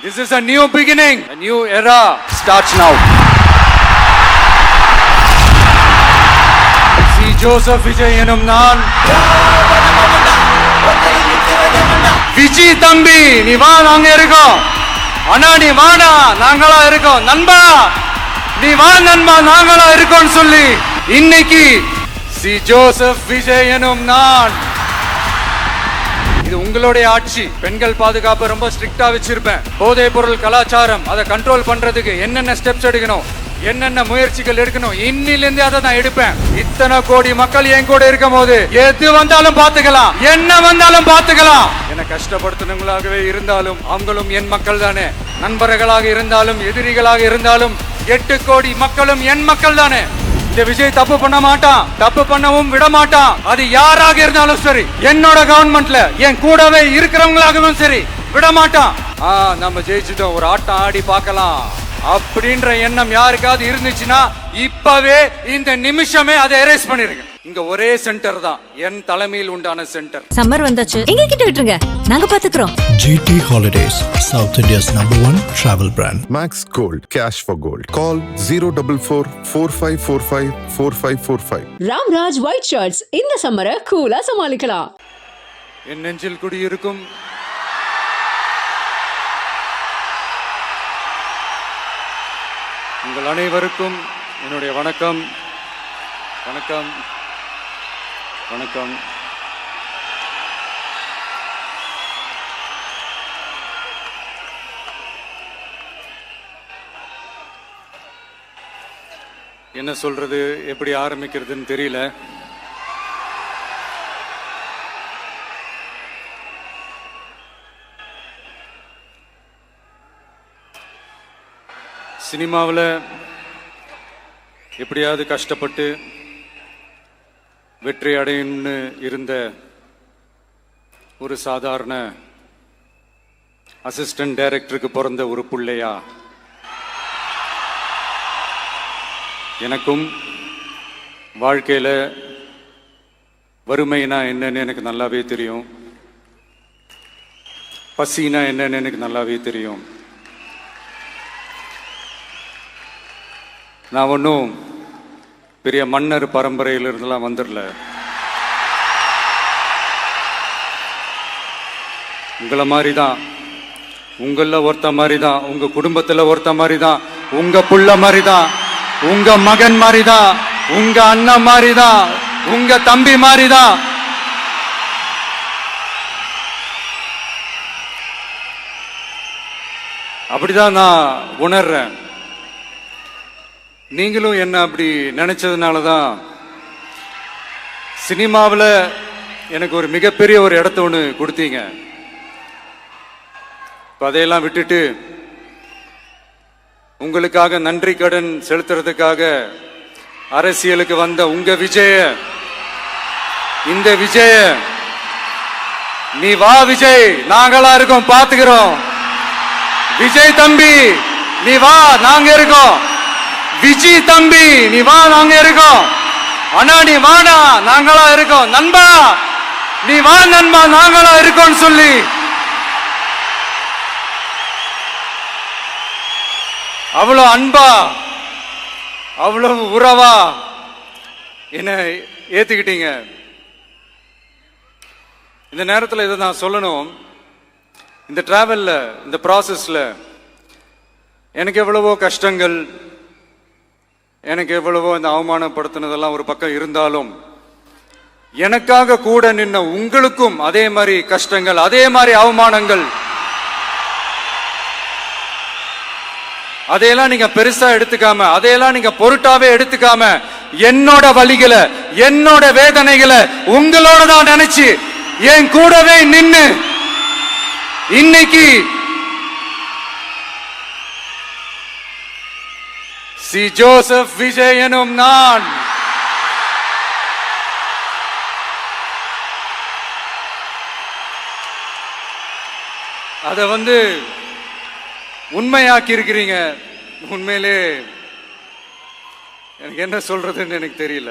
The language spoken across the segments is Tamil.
This is a new beginning. A new era starts now. See Joseph Vijay enum naan. Vijay தம்பி நீ வா நாங்க இருக்கோம். அண்ணா நீ வாடா நாங்களா இருக்கோம். நண்பா நீ வா நண்பா நாங்களா இருக்கோம்னு சொல்லி இன்னைக்கு சி ஜோசப் விஜய் எனும் நான். இது உங்களுடைய ஆட்சி. பெண்கள் பாதுகாப்பு ரொம்ப ஸ்ட்ரிக்டா வச்சிருப்பேன். போதைப் பொருள் கலாச்சாரம் அதை கண்ட்ரோல் பண்றதுக்கு என்னென்ன ஸ்டெப்ஸ் எடுக்கணும், என்னென்ன முயற்சிகள் எடுக்கணும், இன்னிலிருந்து அதை நான் எடுப்பேன். இத்தனை கோடி மக்கள் என் கூட இருக்கும் போது எது வந்தாலும் பாத்துக்கலாம், என்ன வந்தாலும் பாத்துக்கலாம். என்ன கஷ்டப்படுத்தினவங்களாகவே இருந்தாலும் அவங்களும் என் மக்கள் தானே. நண்பர்களாக இருந்தாலும் எதிரிகளாக இருந்தாலும் 8 கோடி மக்களும் என் மக்கள் தானே. இந்த விஜய் தப்பு பண்ண மாட்டான், தப்பு பண்ணவும் விட மாட்டான். அது யாராக இருந்தாலும் சரி, என்னோட கவர்மெண்ட்ல என் கூடவே இருக்கிறவங்களாகவும் சரி விட மாட்டான். நம்ம ஜெயிச்சுட்டோம், ஒரு ஆட்டம் ஆடி பார்க்கலாம் அப்படின்ற எண்ணம் யாருக்காவது இருந்துச்சுன்னா இப்பவே இந்த நிமிஷமே அதை எரேஸ் பண்ணிருங்க. இங்க ஒரே சென்டர் தான், என் தலைமையில் உண்டான சென்டர். சம்மர் வந்தாச்சு, எங்க கிட்ட விட்டுருங்க, நாங்க பாத்துக்கிறோம். GT Holidays, South India's #1 travel brand. Max Gold, cash for gold. Call 044 4545 4545. Ramraj white shirts இந்த சம்மரை கூலா சமாளிக்கலாம். என் நெஞ்சில் குடியிருக்கும் உங்கள் அனைவருக்கும் என்னுடைய வணக்கம். வணக்கம் வணக்கம். என்ன சொல்றது, எப்படி ஆரம்பிக்கிறதுன்னு தெரியல. சினிமாவில் எப்படியாவது கஷ்டப்பட்டு வெற்றி அடையணும்னு இருந்த ஒரு சாதாரண அசிஸ்டன்ட் டைரக்டருக்கு பிறந்த ஒரு பிள்ளையா எனக்கும் வாழ்க்கையில் வறுமைனா என்னன்னு எனக்கு நல்லாவே தெரியும், பசினா என்னன்னு எனக்கு நல்லாவே தெரியும். நான் ஒன்றும் பெரிய மன்னர் பரம்பரையிலிருந்துலாம் வந்துடல. உங்களை மாதிரி தான், உங்களில் ஒருத்த மாதிரி தான், உங்க குடும்பத்தில் ஒருத்த மாதிரி தான், உங்க புள்ள மாதிரி தான், உங்க மகன் மாதிரி தான், உங்க அண்ணன் மாதிரி தான், உங்க தம்பி மாதிரி தான். அப்படிதான் நான் உணர்றேன். நீங்களும் என்ன அப்படி நினைச்சதுனால தான் சினிமாவில் எனக்கு ஒரு மிகப்பெரிய ஒரு இடத்த ஒன்று கொடுத்தீங்க. அதையெல்லாம் விட்டுட்டு உங்களுக்காக நன்றி கடன் செலுத்துறதுக்காக அரசியலுக்கு வந்த உங்க விஜய, இந்த விஜய நீ வா விஜய் நாங்களா இருக்கோம் பாத்துக்கிறோம், விஜய் தம்பி நீ வா நாங்க இருக்கோம், விஜய் தம்பி நீ வா நாங்க இருக்கோம், அண்ணா நீ வாடா நாங்களா இருக்கோம், நண்பா நீ வா நண்பா நாங்களா இருக்கோம் சொல்லி அவ்வளவு அன்பா அவ்வளவு உறவா என்ன ஏத்துக்கிட்டீங்க. இந்த நேரத்தில் இதை நான் சொல்லணும். இந்த டிராவல்ல, இந்த ப்ராசஸ்ல எனக்கு எவ்வளவோ கஷ்டங்கள், எனக்கு எவ்வளவோ இந்த அவமானப்படுத்தினதெல்லாம் ஒரு பக்கம் இருந்தாலும் எனக்காக கூட நின்ன உங்களுக்கும் அதே மாதிரி கஷ்டங்கள், அதே மாதிரி அவமானங்கள், அதையெல்லாம் நீங்க பெருசா எடுத்துக்காம, அதையெல்லாம் நீங்க பொருட்டாவே எடுத்துக்காம என்னோட வலிகளை, என்னோட வேதனைகளை உங்களோட தான் நினைச்சு என் கூடவே நின்னு இன்னைக்கு சி ஜோசப் விஜய் எனும் நான் அத உண்மையாக்கி இருக்கிறீங்க. உண்மையிலே எனக்கு என்ன சொல்றதுன்னு எனக்கு தெரியல.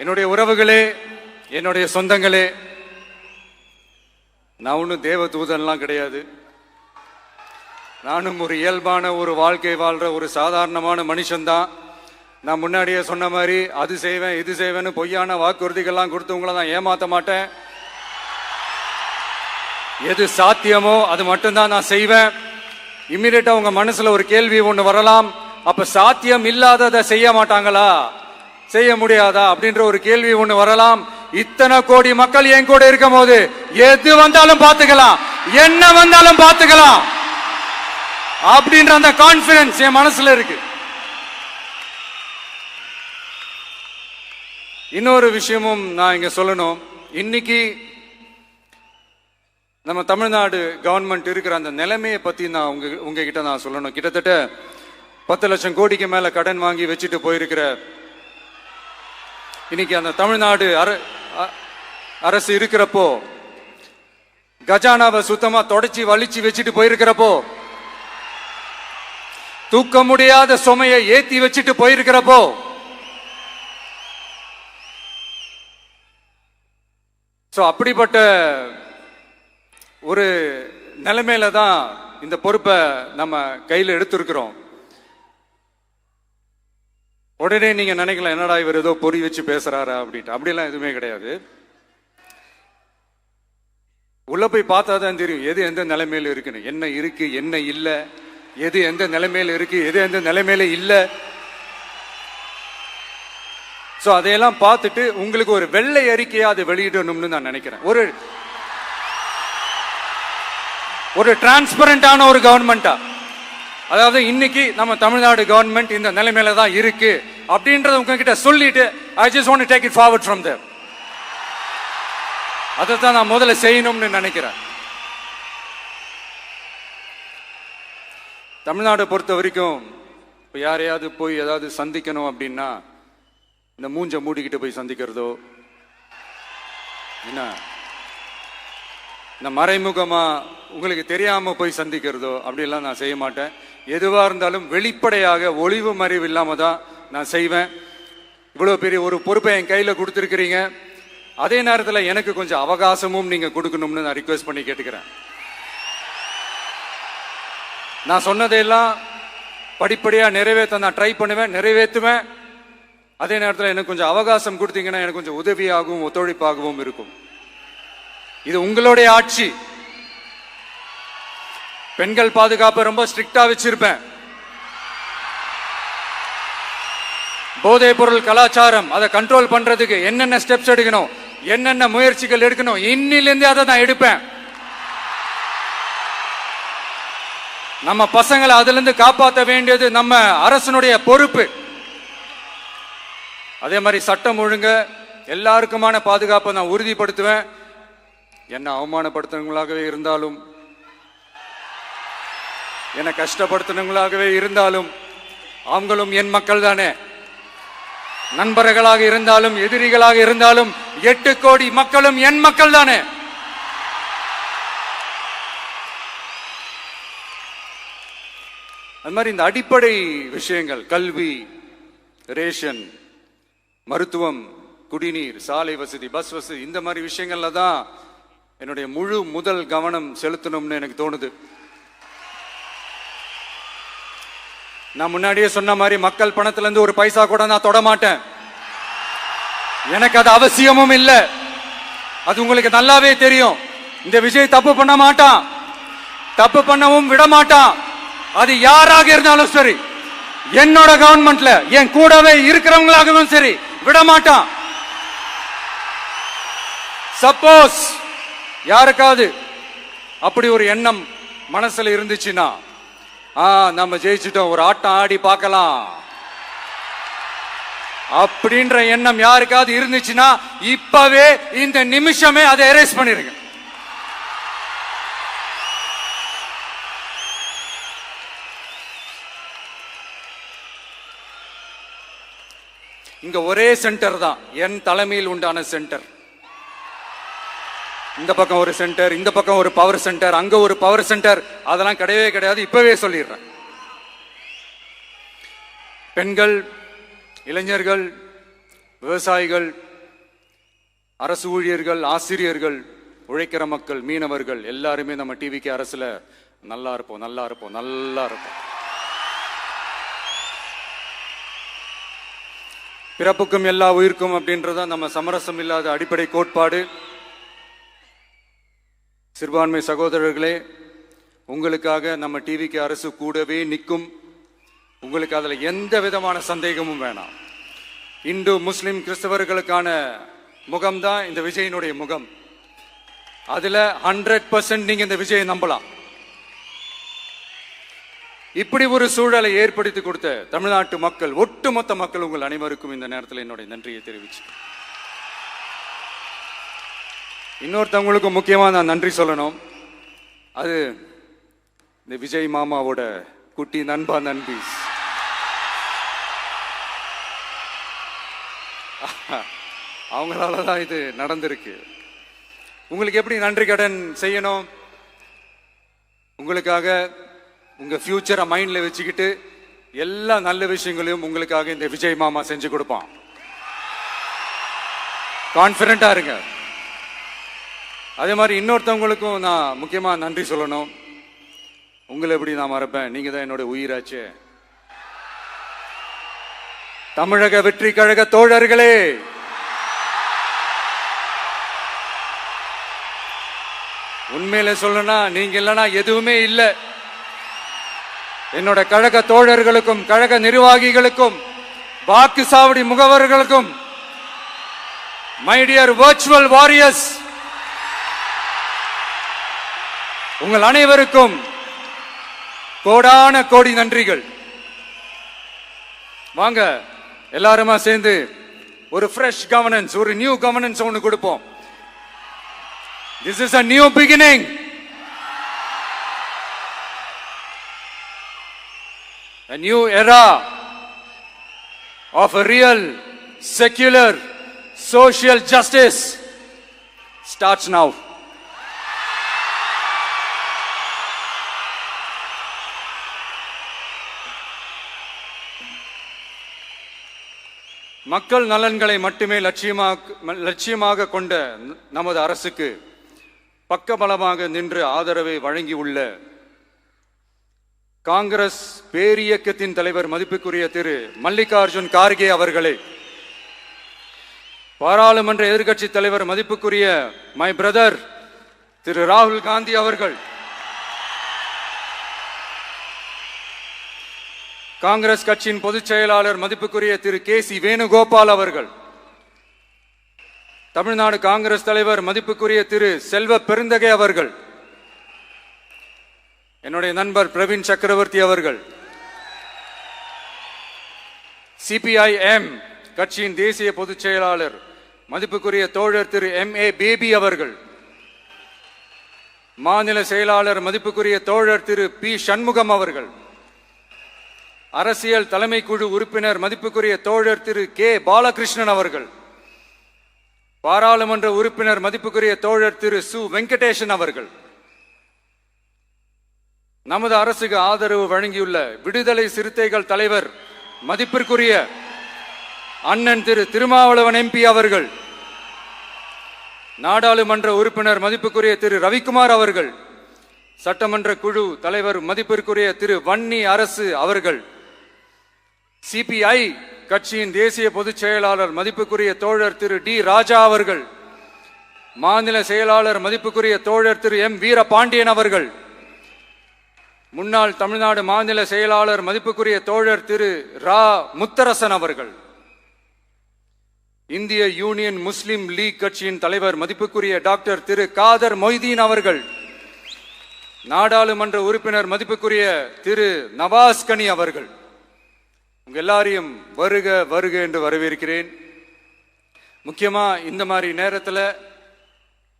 என்னுடைய உறவுகளே, என்னுடைய சொந்தங்களே, நான் ஒன்றும் தேவ தூதன்லாம் கிடையாது. நானும் ஒரு இயல்பான ஒரு வாழ்க்கை வாழ்ற ஒரு சாதாரணமான மனுஷன்தான். நான் முன்னாடியே சொன்ன மாதிரி அது செய்வேன் இது செய்வேன்னு பொய்யான வாக்குறுதிகள்லாம் கொடுத்து உங்களை நான் ஏமாற்ற மாட்டேன். எது சாத்தியமோ அது மட்டும்தான் நான் செய்வேன். இம்மிடியட்டா உங்க மனசுல ஒரு கேள்வி ஒண்ணு வரலாம், அப்ப சாத்தியம் இல்லாததை செய்ய மாட்டாங்களா, செய்ய முடியாதா அப்படின்ற ஒரு கேள்வி ஒண்ணு வரலாம். இத்தனை கோடி மக்கள் என் கூட இருக்கும் போது எது வந்தாலும் பார்த்துக்கலாம், என்ன வந்தாலும் பார்த்துக்கலாம் அப்படின்ற அந்த கான்பிடன்ஸ் என் மனசுல இருக்கு. இன்னொரு விஷயமும் நான் இங்க சொல்லணும். இன்னைக்கு நம்ம தமிழ்நாடு கவர்மெண்ட் இருக்கிற அந்த நிலைமையை பத்தி நான் உங்ககிட்ட நான் சொல்லணும். கிட்டத்தட்ட 10 லட்சம் கோடிக்கு மேல கடன் வாங்கி வச்சுட்டு போயிருக்கிற இன்னைக்கு அந்த தமிழ்நாடு அரசு இருக்கிறப்போ, கஜானாவை சுத்தமா தொடச்சி வலிச்சு வச்சுட்டு போயிருக்கிறப்போ, தூக்க முடியாத சுமையை ஏத்தி வச்சுட்டு போயிருக்கிறப்போ, அப்படிப்பட்ட ஒரு நிலைமையில தான் இந்த பொறுப்பை நம்ம கையில் எடுத்திருக்கிறோம். உடனே நீங்க நினைக்கலாம், என்னடா இவர் ஏதோ பொறி வச்சு பேசுறாரா அப்படின்ட்டு. அப்படியெல்லாம் எதுவுமே கிடையாது. உள்ள போய் பார்த்தா தான் தெரியும் எது எந்த நிலைமையில இருக்குன்னு, என்ன இருக்கு என்ன இல்லை, எது எந்த நிலைமையில இருக்கு எது எந்த நிலைமையில இல்லை. அதையெல்லாம் பார்த்துட்டு உங்களுக்கு ஒரு வெள்ளை அறிக்கையா அதை வெளியிடணும்னு நான் நினைக்கிறேன். ஒரு டிரான்ஸ்பரண்டான ஒரு கவர்மெண்டா, அதாவது இன்னைக்கு நம்ம தமிழ்நாடு கவர்மெண்ட் இந்த நிலைமையில தான் இருக்கு அப்படின்றத உங்ககிட்ட சொல்லிட்டு I just want to take it forward from there. அதை தான் நான் முதல்ல செய்யணும்னு நினைக்கிறேன். தமிழ்நாடு பொறுத்த வரைக்கும் இப்போ யாரையாவது போய் ஏதாவது சந்திக்கணும் அப்படின்னா இந்த மூஞ்ச மூடிக்கிட்டு போய் சந்திக்கிறதோ, என்ன இந்த மறைமுகமா உங்களுக்கு தெரியாம போய் சந்திக்கிறதோ அப்படிலாம் நான் செய்ய மாட்டேன். எதுவா இருந்தாலும் வெளிப்படையாக ஒளிவு மறைவு இல்லாம தான் நான் செய்வேன். இவ்வளவு பெரிய ஒரு பொறுப்பை என் கையில கொடுத்துருக்கிறீங்க, அதே நேரத்தில் எனக்கு கொஞ்சம் அவகாசமும் நீங்க கொடுக்கணும்னு நான் ரிக்வெஸ்ட் பண்ணி கேட்டுக்கிறேன். நான் சொன்னதையெல்லாம் படிப்படியா நிறைவேற்ற நான் ட்ரை பண்ணுவேன், நிறைவேற்றுவேன். அதே நேரத்தில் எனக்கு கொஞ்சம் அவகாசம் கொடுத்தீங்கன்னா எனக்கு கொஞ்சம் உதவியாகவும் ஒத்துழைப்பாகவும் இருக்கும். இது உங்களுடைய ஆட்சி. பெண்கள் பாதுகாப்பை ரொம்ப ஸ்ட்ரிக்டா வச்சிருப்பேன். போதைப் பொருள் கலாச்சாரம் அதை கண்ட்ரோல் பண்றதுக்கு என்னென்ன ஸ்டெப்ஸ் எடுக்கணும், என்னென்ன முயற்சிகள் எடுக்கணும், இன்னிலிருந்தே அதை நான் எடுப்பேன். நம்ம பசங்களை அதுல இருந்து காப்பாற்ற வேண்டியது நம்ம அரசனுடைய பொறுப்பு. அதே மாதிரி சட்டம் ஒழுங்கு எல்லாருக்குமான பாதுகாப்பை நான் உறுதிப்படுத்துவேன். என்ன அவமானப்படுத்தினவங்களாகவே இருந்தாலும், என்ன கஷ்டப்படுத்தினவங்களாகவே இருந்தாலும், அவங்களும் என் மக்கள் தானே. நண்பர்களாக இருந்தாலும் எதிரிகளாக இருந்தாலும் 8 கோடி மக்களும் என் மக்கள் தானே. அது மாதிரி இந்த அடிப்படை விஷயங்கள், கல்வி, ரேஷன், மருத்துவம், குடிநீர், சாலை வசதி, பஸ் வசதி, இந்த மாதிரி விஷயங்கள்ல தான் என்னுடைய முதல் கவனம் செலுத்தணும்னு எனக்கு தோணுது. நான் முன்னாடியே சொன்ன மாதிரி மக்கள் பணத்துல இருந்து ஒரு பைசா கூட நான் தொட மாட்டேன். எனக்கு அது அவசியமும் இல்லை. அது உங்களுக்கு நல்லாவே தெரியும். இந்த விஜய் தப்பு பண்ண மாட்டான், தப்பு பண்ணவும் விட மாட்டான். அது யாராக இருந்தாலும் சரி, என்னோட கவர்மெண்ட்ல என் கூடவே இருக்கிறவங்களாகவும் சரி, விட மாட்டான். சப்போஸ் யாருக்காவது அப்படி ஒரு எண்ணம் மனசுல இருந்துச்சுன்னா, நம்ம ஜெயிச்சிட்டோம், ஒரு ஆட்டம் ஆடி பார்க்கலாம் அப்படின்ற எண்ணம் யாருக்காவது இருந்துச்சுன்னா இப்பவே இந்த நிமிஷமே அதை எரேஸ் பண்ணிருங்க. இங்க ஒரே சென்டர் தான், என் தலைமையில் உண்டான சென்டர். இந்த பக்கம் ஒரு சென்டர், இந்த பக்கம் ஒரு பவர் சென்டர், அங்க ஒரு பவர் சென்டர், அதெல்லாம் கிடையவே கிடையாது. இப்பவே சொல்லிடுறேன். பெண்கள், இளைஞர்கள், விவசாயிகள், அரசு ஊழியர்கள், ஆசிரியர்கள், உழைக்கிற மக்கள், மீனவர்கள் எல்லாருமே நம்ம டிவிக்கு அரசுல நல்லா இருப்போம், நல்லா இருப்போம், நல்லா இருப்போம். பிறப்புக்கும் எல்லா உயிர்க்கும் அப்படின்றத நம்ம சமரசம் இல்லாத அடிப்படை கோட்பாடு. சிறுபான்மை சகோதரர்களே, உங்களுக்காக நம்ம டிவிக்கு அரசு கூடவே நிற்கும். உங்களுக்கு அதுல எந்த விதமான சந்தேகமும் வேணாம். இந்து முஸ்லிம் கிறிஸ்தவர்களுக்கான முகம்தான் இந்த விஜயனுடைய முகம். அதுல 100% நீங்க இந்த விஜயை நம்பலாம். இப்படி ஒரு சூழலை ஏற்படுத்தி கொடுத்த தமிழ்நாட்டு மக்கள், ஒட்டுமொத்த மக்கள், உங்கள் அனைவருக்கும் இந்த நேரத்தில் என்னுடைய நன்றியை தெரிவிச்சு, இன்னொருத்தவங்களுக்கு முக்கியமா நான் நன்றி சொல்லணும். அது இந்த விஜய் மாமாவோட குட்டி நண்பா நண்பி. அவங்களாலதான் இது நடந்திருக்கு. உங்களுக்கு எப்படி நன்றி கடன் செய்யணும்? உங்களுக்காக உங்க ஃபியூச்சரை மைண்ட்ல வச்சுக்கிட்டு எல்லா நல்ல விஷயங்களையும் உங்களுக்காக இந்த விஜய் மாமா செஞ்சு கொடுப்பான். கான்பிடண்டா இருங்க. அதே மாதிரி இன்னொருத்தவங்களுக்கும் நான் முக்கியமா நன்றி சொல்லணும். உங்களை எப்படி நான் மறப்பேன்? நீங்க தான் என்னோட உயிராச்சு. தமிழக வெற்றி கழக தோழர்களே, உண்மையில சொல்லணும்னா நீங்க இல்லைன்னா எதுவுமே இல்லை. என்னோட கழக தோழர்களுக்கும், கழக நிர்வாகிகளுக்கும், வாக்கு சாவடி முகவர்களுக்கும், மை டியர் வர்ச்சுவல் வாரியர்ஸ், உங்கள் அனைவருக்கும் கோடான கோடி நன்றிகள். வாங்க எல்லாருமா சேர்ந்து ஒரு ஃப்ரெஷ் கவர்னன்ஸ், ஒரு நியூ கவர்னன்ஸ் ஒன்று கொடுப்போம். This is a new beginning. A new era of a real, secular, social justice starts now. மக்கள் நலன்களை மட்டுமே லட்சியமாக கொண்ட நமது அரசுக்கு பக்கபலமாக நின்று ஆதரவை வழங்கியுள்ள காங்கிரஸ் பேரியக்கத்தின் தலைவர் மதிப்புக்குரிய திரு மல்லிகார்ஜுன் கார்கே அவர்களே, பாராளுமன்ற எதிர்க்கட்சி தலைவர் மதிப்புக்குரிய மை பிரதர் திரு ராகுல் காந்தி அவர்கள், காங்கிரஸ் கட்சியின் பொதுச் செயலாளர் மதிப்புக்குரிய திரு கே.சி. வேணுகோபால் அவர்கள், தமிழ்நாடு காங்கிரஸ் தலைவர் மதிப்புக்குரிய திரு செல்வ பெருந்தகை அவர்கள், என்னுடைய நண்பர் பிரவீன் சக்கரவர்த்தி அவர்கள், சிபிஐஎம் கட்சியின் தேசிய பொதுச் செயலாளர் மதிப்புக்குரிய தோழர் திரு M.A. பேபி அவர்கள், மாநில செயலாளர் மதிப்புக்குரிய தோழர் திரு பி. சண்முகம் அவர்கள், அரசியல் தலைமை குழு உறுப்பினர் மதிப்புக்குரிய தோழர் திரு கே. பாலகிருஷ்ணன் அவர்கள், பாராளுமன்ற உறுப்பினர் மதிப்புக்குரிய தோழர் திரு சு. வெங்கடேசன் அவர்கள், நமது அரசுக்கு ஆதரவு வழங்கியுள்ள விடுதலை சிறுத்தைகள் தலைவர் மதிப்பிற்குரிய அண்ணன் திரு திருமாவளவன் MP அவர்கள், நாடாளுமன்ற உறுப்பினர் மதிப்புக்குரிய திரு ரவிக்குமார் அவர்கள், சட்டமன்ற குழு தலைவர் மதிப்பிற்குரிய திரு வன்னி அரசு அவர்கள், சிபிஐ கட்சியின் தேசிய பொதுச் செயலாளர் மதிப்புக்குரிய தோழர் திரு டி. ராஜா அவர்கள், மாநில செயலாளர் மதிப்புக்குரிய தோழர் திரு M. வீரபாண்டியன் அவர்கள், முன்னாள் தமிழ்நாடு மாநில செயலாளர் மதிப்புக்குரிய தோழர் திரு ரா. முத்தரசன் அவர்கள், இந்திய யூனியன் முஸ்லிம் லீக் கட்சியின் தலைவர் மதிப்புக்குரிய டாக்டர் திரு காதர் மொய்தீன் அவர்கள், நாடாளுமன்ற உறுப்பினர் மதிப்புக்குரிய திரு நவாஸ் கனி அவர்கள், உங்க எல்லாரையும் வருக வருக என்று வரவேற்கிறேன். முக்கியமா இந்த மாதிரி நேரத்தில்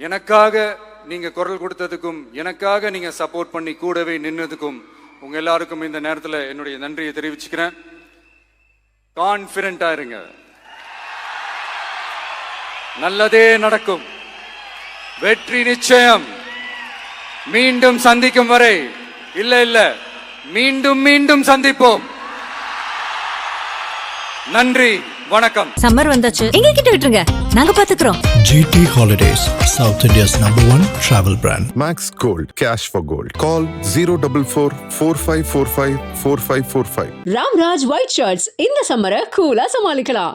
எனக்காக நீங்க குரல் கொடுத்ததுக்கும், எனக்காக நீங்க சப்போர்ட் பண்ணி கூடவே நின்னதுக்கும் உங்க எல்லாருக்கும் இந்த நேரத்தில் என்னுடைய நன்றியை தெரிவிச்சுக்கிறேன். கான்பிடண்டா இருங்க, நல்லதே நடக்கும், வெற்றி நிச்சயம். மீண்டும் சந்திக்கும் வரை, இல்ல மீண்டும் மீண்டும் சந்திப்போம். நன்றி, வணக்கம். சம்மர் வந்தாச்சு, எங்க கிட்ட விட்டுருங்க. நாங்க பாத்துக்கிறோம். GT Holidays, South India's #1 travel brand. Max Gold, cash for gold. Call 044 4545 4545. Ramraj white shirts இந்த சம்மரை கூலா சமாளிக்கலாம்.